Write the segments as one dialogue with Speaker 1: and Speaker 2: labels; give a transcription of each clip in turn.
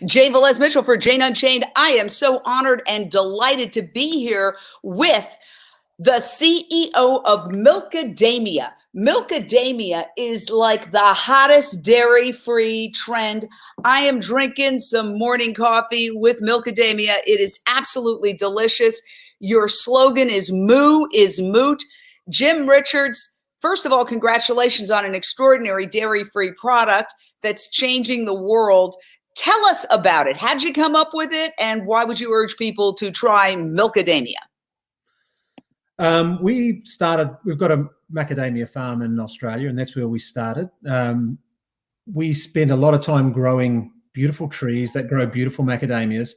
Speaker 1: Jane Velez Mitchell for Jane Unchained. I am so honored and delighted to be here with the CEO of Milkadamia. Milkadamia is like the hottest dairy-free trend. I am drinking some morning coffee with Milkadamia. It is absolutely delicious. Your slogan is Moo is Moot. Jim Richards, first of all, congratulations on an extraordinary dairy-free product that's changing the world. Tell us about it. How'd you come up with it? And why would you urge people to try Milkadamia?
Speaker 2: We've got a macadamia farm in Australia, and that's where we started. We spend a lot of time growing beautiful trees that grow beautiful macadamias,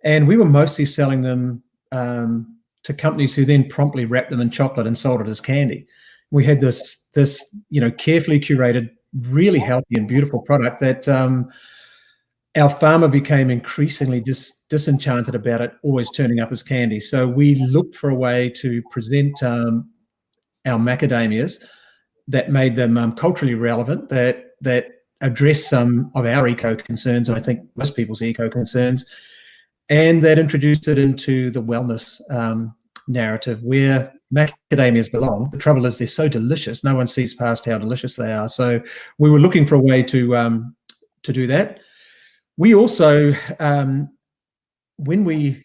Speaker 2: and we were mostly selling them to companies who then promptly wrapped them in chocolate and sold it as candy. We had this carefully curated, really healthy and beautiful product that our farmer became increasingly disenchanted about it always turning up as candy. So we looked for a way to present our macadamias that made them culturally relevant, that addressed some of our eco concerns, and I think most people's eco concerns, and that introduced it into the wellness narrative where macadamias belong. The trouble is they're so delicious, no one sees past how delicious they are. So we were looking for a way to do that. We also, when we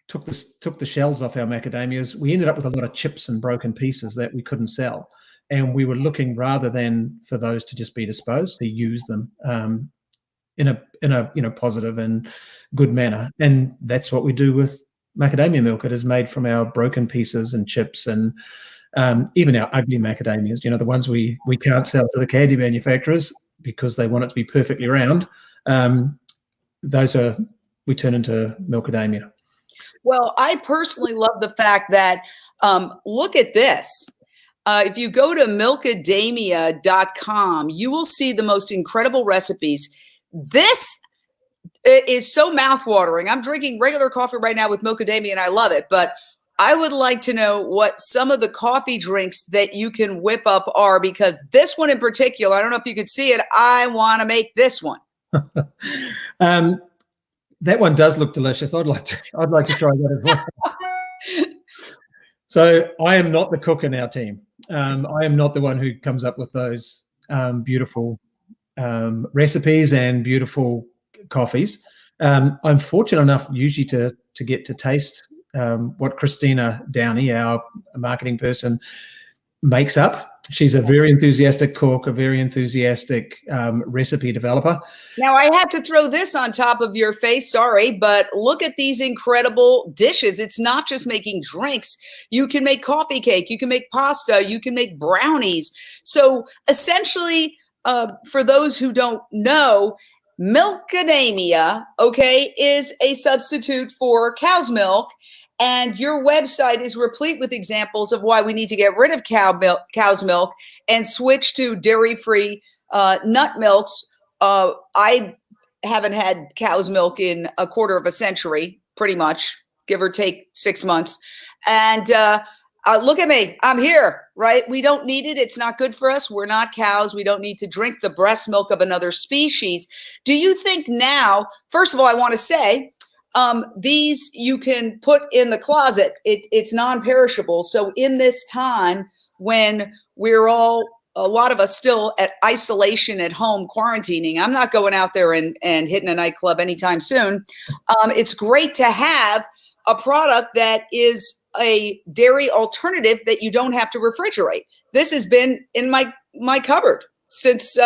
Speaker 2: took the shells off our macadamias, we ended up with a lot of chips and broken pieces that we couldn't sell. And we were looking, rather than for those to just be disposed, to use them in a positive and good manner. And that's what we do with macadamia milk. It is made from our broken pieces and chips, and even our ugly macadamias, the ones we can't sell to the candy manufacturers because they want it to be perfectly round. We turn into Milkadamia.
Speaker 1: Well, I personally love the fact that, look at this. If you go to milkadamia.com, you will see the most incredible recipes. This is so mouthwatering. I'm drinking regular coffee right now with Milkadamia, and I love it. But I would like to know what some of the coffee drinks that you can whip up are, because this one in particular, I don't know if you could see it, I want to make this one.
Speaker 2: That one does look delicious. I'd like to try that as well. So I am not the cook in our team. I am not the one who comes up with those beautiful recipes and beautiful coffees. I'm fortunate enough usually to get to taste what Christina Downey, our marketing person, makes up. She's a very enthusiastic cook, a very enthusiastic recipe developer.
Speaker 1: Now, I have to throw this on top of your face, sorry, but look at these incredible dishes. It's not just making drinks. You can make coffee cake, you can make pasta, you can make brownies. So essentially, for those who don't know, Milkadamia, is a substitute for cow's milk. And your website is replete with examples of why we need to get rid of cow's milk and switch to dairy-free nut milks. I haven't had cow's milk in a quarter of a century, pretty much, give or take 6 months. And look at me, I'm here, right? We don't need it. It's not good for us. We're not cows. We don't need to drink the breast milk of another species. Do you think now, first of all, I want to say, these you can put in the closet. It's non-perishable. So in this time when we're a lot of us still at isolation at home, quarantining, I'm not going out there and hitting a nightclub anytime soon. It's great to have a product that is a dairy alternative that you don't have to refrigerate. This has been in my cupboard since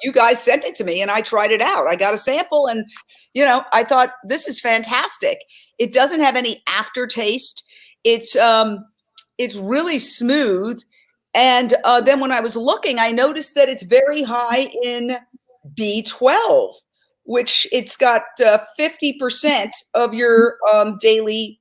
Speaker 1: you guys sent it to me and I tried it out. I got a sample and, I thought this is fantastic. It doesn't have any aftertaste. It's really smooth. And then when I was looking, I noticed that it's very high in B12, which it's got 50% of your daily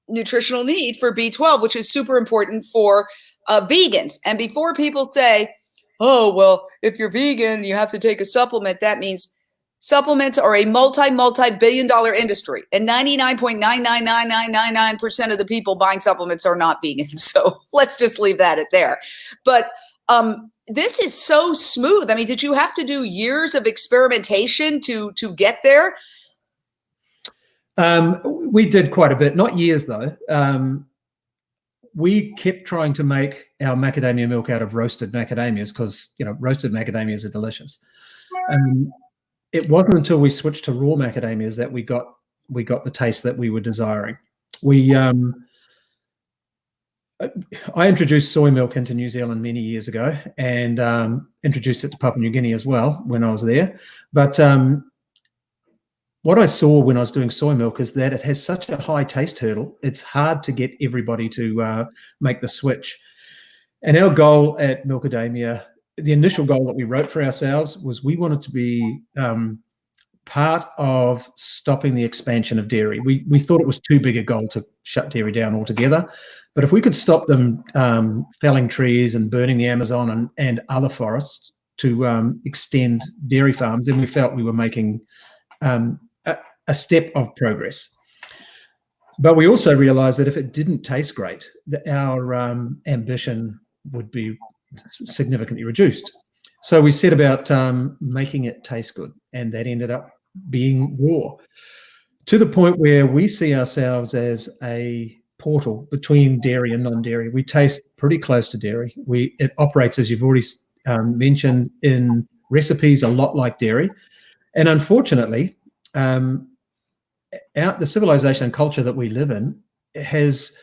Speaker 1: nutritional need for B12, which is super important for vegans. And before people say, oh, well, if you're vegan, you have to take a supplement, that means supplements are a multi-billion-dollar industry, and 99.99999% of the people buying supplements are not vegan. So let's just leave that at there. But This is so smooth. I mean, did you have to do years of experimentation to get there?
Speaker 2: We did quite a bit, not years though. We kept trying to make our macadamia milk out of roasted macadamias because, you know, roasted macadamias are delicious. It wasn't until we switched to raw macadamias that we got the taste that we were desiring. I introduced soy milk into New Zealand many years ago, and introduced it to Papua New Guinea as well when I was there. But what I saw when I was doing soy milk is that it has such a high taste hurdle. It's hard to get everybody to make the switch. And our goal at Milkadamia, the initial goal that we wrote for ourselves, was we wanted to be part of stopping the expansion of dairy. We thought it was too big a goal to shut dairy down altogether. But if we could stop them felling trees and burning the Amazon and other forests to extend dairy farms, then we felt we were making a step of progress. But we also realized that if it didn't taste great, that our ambition would be significantly reduced. So we set about making it taste good, and that ended up being raw, to the point where we see ourselves as a portal between dairy and non-dairy. We taste pretty close to dairy. It operates, as you've already mentioned, in recipes a lot like dairy. And unfortunately, the civilization and culture that we live in has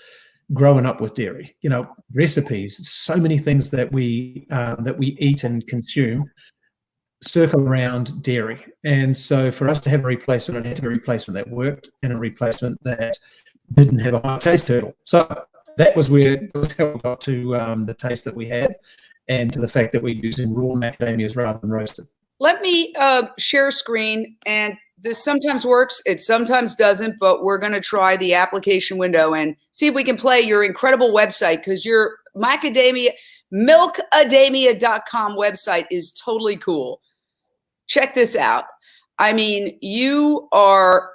Speaker 2: grown up with dairy. You know, recipes, so many things that we eat and consume circle around dairy. And so for us to have a replacement, it had to be a replacement that worked and a replacement that didn't have a high taste hurdle. So that was how we got to the taste that we have, and to the fact that we're using raw macadamias rather than roasted.
Speaker 1: Let me share screen, and this sometimes works, it sometimes doesn't, but we're going to try the application window and see if we can play your incredible website, because your Milkadamia.com website is totally cool. Check this out. I mean, you are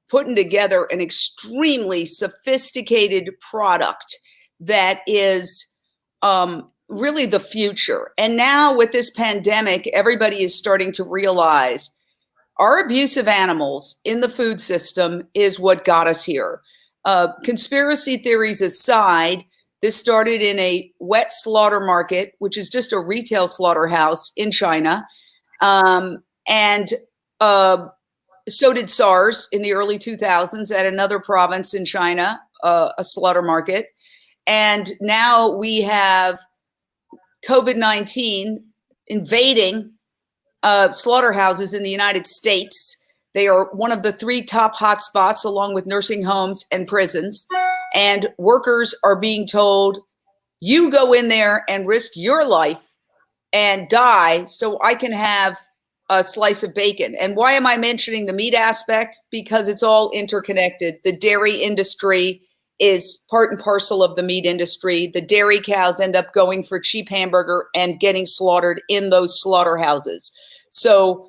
Speaker 1: putting together an extremely sophisticated product that is really the future. And now with this pandemic, everybody is starting to realize our abuse of animals in the food system is what got us here. Conspiracy theories aside, this started in a wet slaughter market, which is just a retail slaughterhouse in China. So did SARS in the early 2000s at another province in China, a slaughter market. And now we have COVID-19 invading slaughterhouses in the United States. They are one of the 3 top hotspots, along with nursing homes and prisons. And workers are being told, you go in there and risk your life and die so I can have a slice of bacon. And why am I mentioning the meat aspect? Because it's all interconnected. The dairy industry is part and parcel of the meat industry. The dairy cows end up going for cheap hamburger and getting slaughtered in those slaughterhouses. So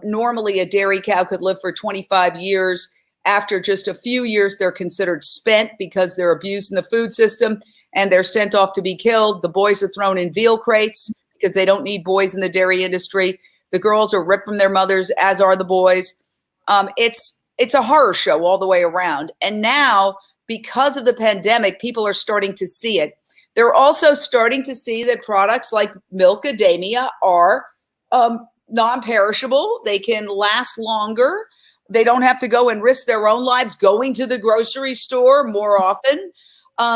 Speaker 1: normally a dairy cow could live for 25 years. After just a few years, they're considered spent because they're abused in the food system, and they're sent off to be killed. The boys are thrown in veal crates because they don't need boys in the dairy industry. The girls are ripped from their mothers, as are the boys. It's a horror show all the way around. And now, because of the pandemic, people are starting to see it. They're also starting to see that products like Milkadamia are non-perishable. They can last longer. They don't have to go and risk their own lives going to the grocery store more often.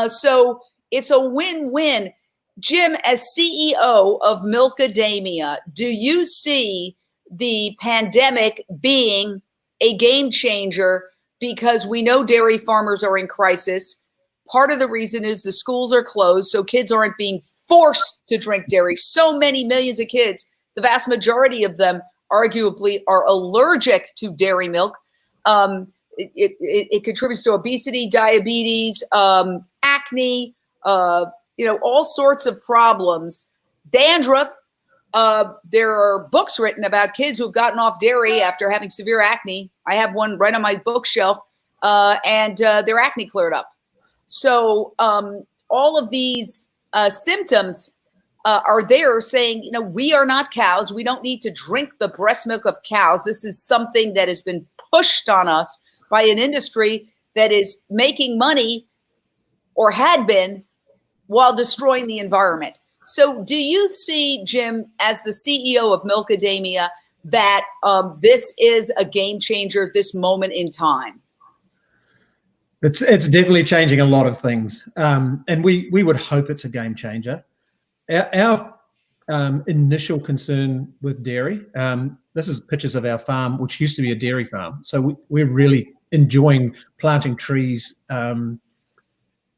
Speaker 1: So it's a win-win. Jim, as CEO of Milkadamia, do you see the pandemic being a game changer? Because we know dairy farmers are in crisis. Part of the reason is the schools are closed, so kids aren't being forced to drink dairy. So many millions of kids, the vast majority of them arguably are allergic to dairy milk. It contributes to obesity, diabetes, acne, all sorts of problems, dandruff. There are books written about kids who've gotten off dairy after having severe acne. I have one right on my bookshelf, and their acne cleared up. So all of these symptoms are there saying, you know, we are not cows. We don't need to drink the breast milk of cows. This is something that has been pushed on us by an industry that is making money, or had been, while destroying the environment. So do you see, Jim, as the CEO of Milkadamia, that this is a game changer, this moment in time?
Speaker 2: It's definitely changing a lot of things. And we would hope it's a game changer. Our initial concern with dairy, this is pictures of our farm, which used to be a dairy farm. So we're really enjoying planting trees.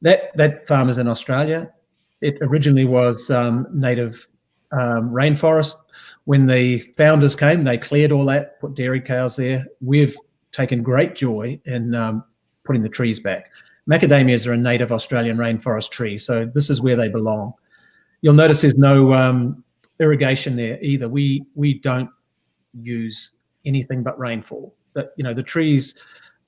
Speaker 2: That farm is in Australia. It originally was native rainforest. When the founders came, they cleared all that, put dairy cows there. We've taken great joy in putting the trees back. Macadamias are a native Australian rainforest tree, so this is where they belong. You'll notice there's no irrigation there either. We don't use anything but rainfall. But you know, the trees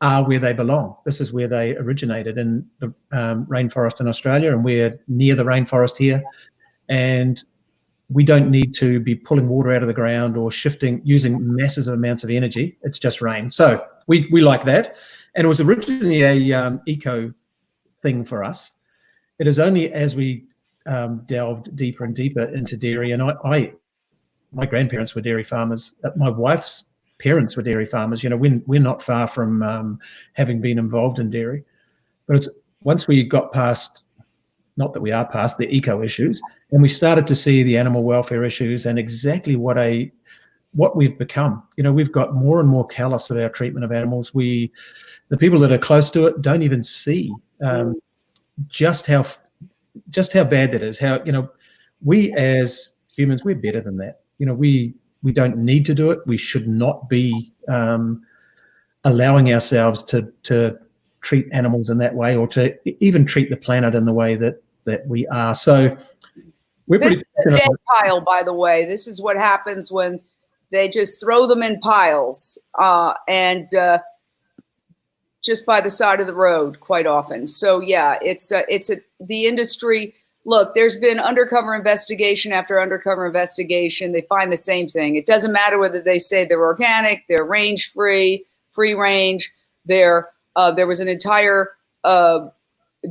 Speaker 2: are where they belong. This is where they originated, in the rainforest in Australia, and we're near the rainforest here. And we don't need to be pulling water out of the ground or using massive amounts of energy. It's just rain. So we like that. And it was originally a eco thing for us. It is only as we delved deeper and deeper into dairy, and my grandparents were dairy farmers. My wife's parents were dairy farmers. You know, we're not far from having been involved in dairy. But it's once we got past, not that we are past the eco issues, and we started to see the animal welfare issues and exactly what we've become. You know, we've got more and more callous of our treatment of animals. The people that are close to it don't even see just how bad that is. How, you know, we as humans, we're better than that. You know, we don't need to do it. We should not be allowing ourselves to treat animals in that way, or to even treat the planet in the way that we are. So we're
Speaker 1: this
Speaker 2: pretty
Speaker 1: is a dead pile, by the way. This is what happens when they just throw them in piles and just by the side of the road quite often. So yeah, the industry. Look, there's been undercover investigation after undercover investigation. They find the same thing. It doesn't matter whether they say they're organic, they're range free, free range. There was an entire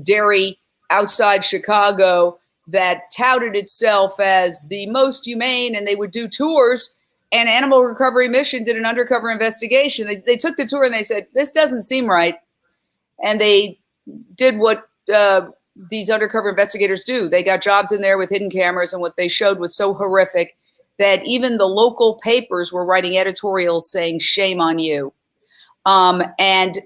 Speaker 1: dairy outside Chicago that touted itself as the most humane, and they would do tours. And Animal Recovery Mission did an undercover investigation. They took the tour and they said, this doesn't seem right. And they did what these undercover investigators do. They got jobs in there with hidden cameras, and what they showed was so horrific that even the local papers were writing editorials saying, shame on you. And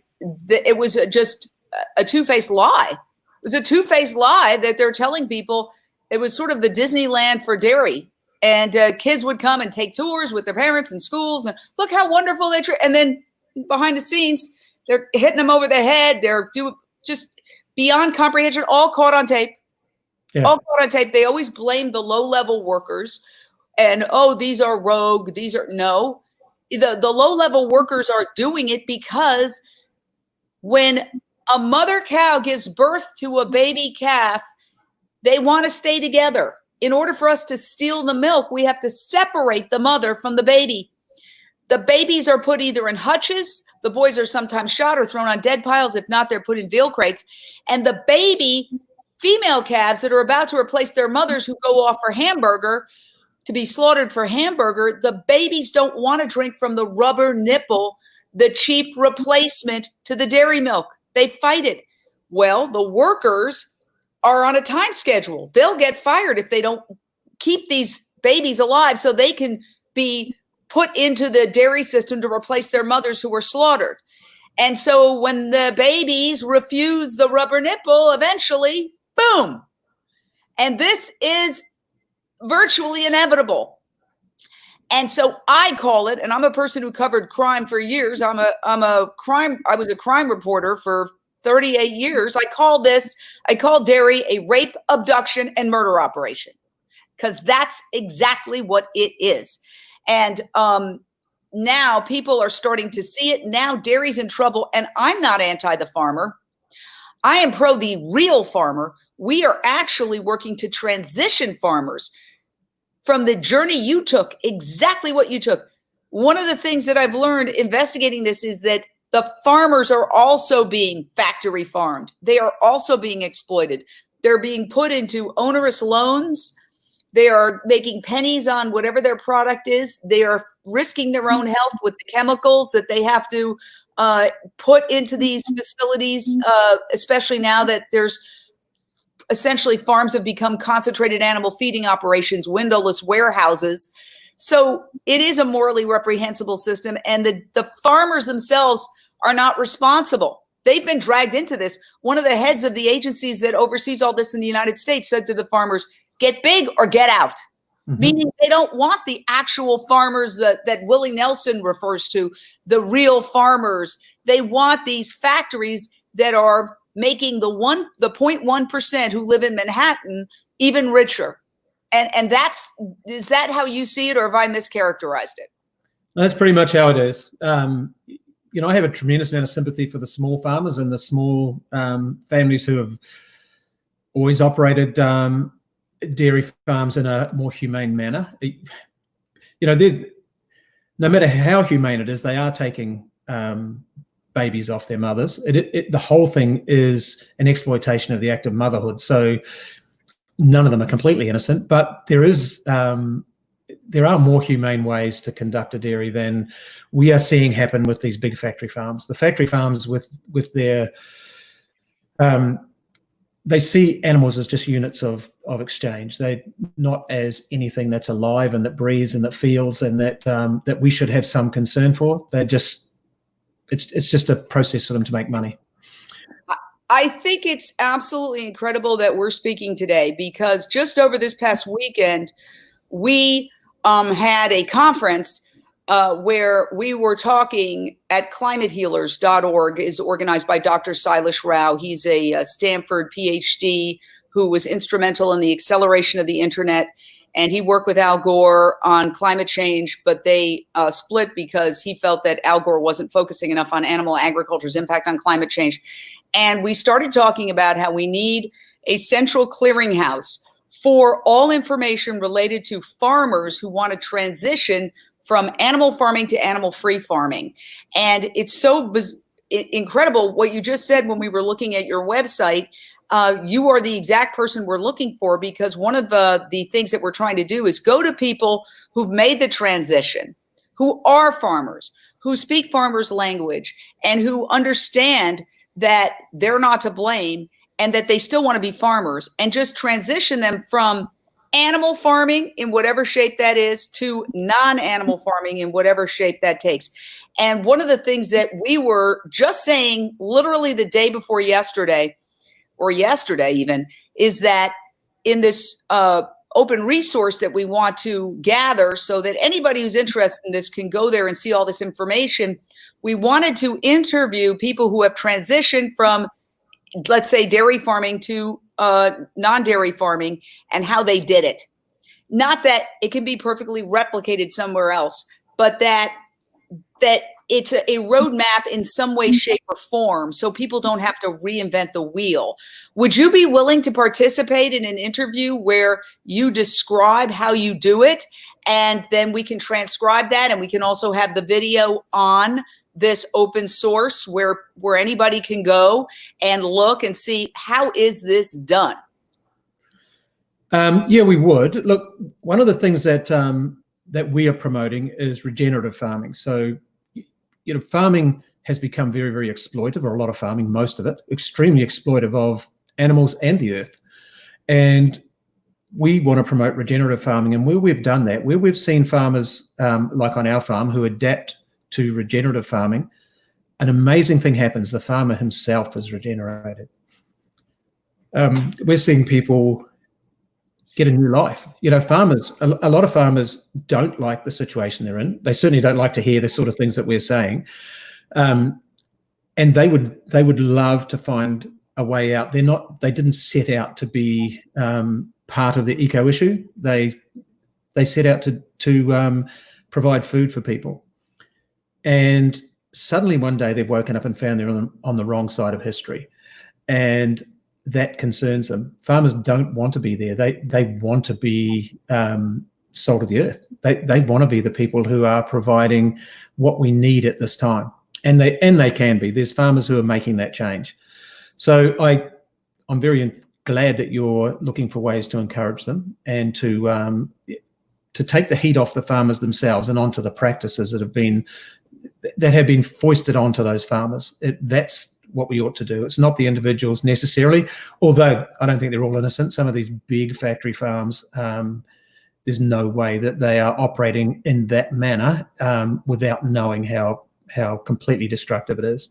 Speaker 1: it was just a two-faced lie. It was a two-faced lie that they're telling people. It was sort of the Disneyland for dairy. And kids would come and take tours with their parents in schools, and look how wonderful they treat. And then behind the scenes, they're hitting them over the head. They're doing just beyond comprehension, all caught on tape. Yeah. All caught on tape. They always blame the low-level workers, and oh, these are rogue. These are no. The low-level workers are doing it because when a mother cow gives birth to a baby calf, they want to stay together. In order for us to steal the milk, we have to separate the mother from the baby. The babies are put either in hutches. The boys are sometimes shot or thrown on dead piles. If not, they're put in veal crates. And the baby female calves that are about to replace their mothers, who go off for hamburger, to be slaughtered for hamburger, the babies don't want to drink from the rubber nipple, the cheap replacement to the dairy milk. They fight it. Well, the workers are on a time schedule. They'll get fired if they don't keep these babies alive so they can be put into the dairy system to replace their mothers who were slaughtered. And so when the babies refuse the rubber nipple, eventually, boom. And this is virtually inevitable. And so I call it, and I'm a person who covered crime for years. I was a crime reporter for 38 years. I call dairy a rape, abduction, and murder operation, because that's exactly what it is. And now people are starting to see it. Now dairy's in trouble, and I'm not anti the farmer. I am pro the real farmer. We are actually working to transition farmers from the journey you took, exactly what you took. One of the things that I've learned investigating this is that the farmers are also being factory farmed. They are also being exploited. They're being put into onerous loans. They are making pennies on whatever their product is. They are risking their own health with the chemicals that they have to put into these facilities, especially now that there's essentially farms have become concentrated animal feeding operations, windowless warehouses. So it is a morally reprehensible system, and the farmers themselves are not responsible. They've been dragged into this. One of the heads of the agencies that oversees all this in the United States said to the farmers, get big or get out. Meaning they don't want the actual farmers that Willie Nelson refers to, the real farmers. They want these factories that are making the 0.1% who live in Manhattan even richer. And is that how you see it, or have I mischaracterized it?
Speaker 2: That's pretty much how it is. I have a tremendous amount of sympathy for the small farmers and the small families who have always operated dairy farms in a more humane manner. No matter how humane it is, they are taking babies off their mothers. The whole thing is an exploitation of the act of motherhood. So none of them are completely innocent, but there are more humane ways to conduct a dairy than we are seeing happen with these big factory farms. The factory farms with their they see animals as just units of exchange. They're not as anything that's alive and that breathes and that feels and that we should have some concern for. It's just a process for them to make money.
Speaker 1: I think it's absolutely incredible that we're speaking today, because just over this past weekend, we had a conference where we were talking at climatehealers.org, is organized by Dr. Silas Rao. He's a Stanford PhD who was instrumental in the acceleration of the internet. And he worked with Al Gore on climate change, but they split because he felt that Al Gore wasn't focusing enough on animal agriculture's impact on climate change. And we started talking about how we need a central clearinghouse for all information related to farmers who want to transition from animal farming to animal-free farming. And it's so incredible what you just said when we were looking at your website. You are the exact person we're looking for, because one of the things that we're trying to do is go to people who've made the transition, who are farmers, who speak farmers' language, and who understand that they're not to blame and that they still want to be farmers, and just transition them from animal farming in whatever shape that is to non-animal farming in whatever shape that takes. And one of the things that we were just saying literally the day before yesterday, or yesterday even, is that in this open resource that we want to gather so that anybody who's interested in this can go there and see all this information, we wanted to interview people who have transitioned from, let's say, dairy farming to non-dairy farming, and how they did it. Not that it can be perfectly replicated somewhere else, but that it's a roadmap in some way, shape, or form, so people don't have to reinvent the wheel. Would you be willing to participate in an interview where you describe how you do it, and then we can transcribe that, and we can also have the video on this open source where anybody can go and look and see how is this done?
Speaker 2: Yeah, we would. Look, one of the things that we are promoting is regenerative farming. So, farming has become very, very exploitive, or a lot of farming, most of it, extremely exploitive of animals and the earth. And we want to promote regenerative farming. And where we've done that, where we've seen farmers like on our farm who adapt to regenerative farming, an amazing thing happens. The farmer himself is regenerated. We're seeing people get a new life. Farmers, a lot of farmers don't like the situation they're in. They certainly don't like to hear the sort of things that we're saying. And they would love to find a way out. They didn't set out to be part of the eco issue. They set out to provide food for people. And suddenly one day they've woken up and found they're on the wrong side of history. And that concerns them. Farmers don't want to be there. They want to be salt of the earth. They want to be the people who are providing what we need at this time, and they can be. There's farmers who are making that change. So I'm very glad that you're looking for ways to encourage them and to take the heat off the farmers themselves and onto the practices that have been foisted onto those farmers. That's what we ought to do. It's not the individuals necessarily, although I don't think they're all innocent. Some of these big factory farms, there's no way that they are operating in that manner without knowing how completely destructive it is.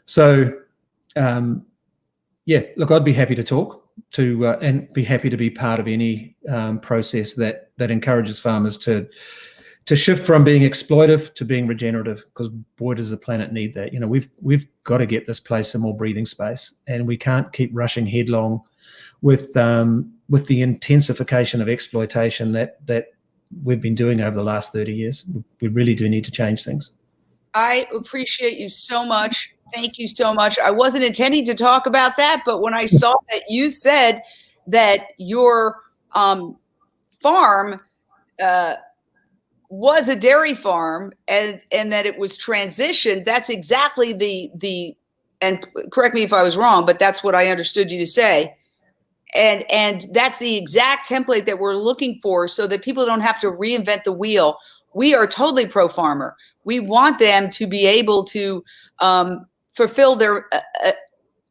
Speaker 2: So, yeah, look, I'd be happy to talk to and be happy to be part of any process that encourages farmers to shift from being exploitive to being regenerative, because boy, does the planet need that. You know, we've got to get this place some more breathing space, and we can't keep rushing headlong with the intensification of exploitation that we've been doing over the last 30 years. We really do need to change things.
Speaker 1: I appreciate you so much. Thank you so much. I wasn't intending to talk about that, but when I saw that you said that your farm was a dairy farm and that it was transitioned, that's exactly the and correct me if I was wrong, but that's what I understood you to say. And that's the exact template that we're looking for, so that people don't have to reinvent the wheel. We are totally pro-farmer. We want them to be able to fulfill their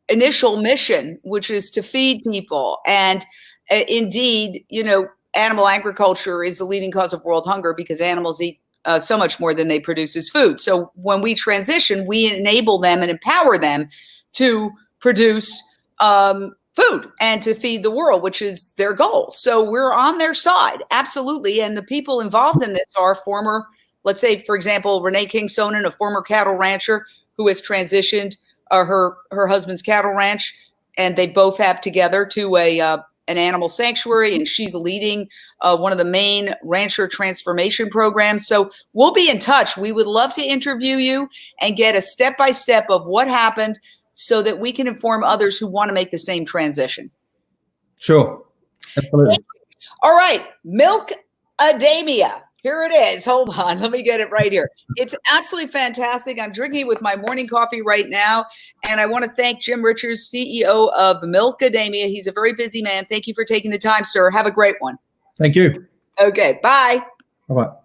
Speaker 1: initial mission, which is to feed people. And indeed, you know, animal agriculture is the leading cause of world hunger, because animals eat so much more than they produce as food. So when we transition, we enable them and empower them to produce food and to feed the world, which is their goal. So we're on their side, absolutely. And the people involved in this are former, let's say, for example, Renee King-Sonnen, a former cattle rancher who has transitioned her husband's cattle ranch, and they both have together to an animal sanctuary, and she's leading one of the main rancher transformation programs. So we'll be in touch. We would love to interview you and get a step-by-step of what happened, so that we can inform others who want to make the same transition.
Speaker 2: Sure. Absolutely.
Speaker 1: All right. Milkadamia. Here it is. Hold on. Let me get it right here. It's absolutely fantastic. I'm drinking it with my morning coffee right now. And I want to thank Jim Richards, CEO of Milkadamia. He's a very busy man. Thank you for taking the time, sir. Have a great one.
Speaker 2: Thank you.
Speaker 1: Okay. Bye.
Speaker 2: Bye-bye.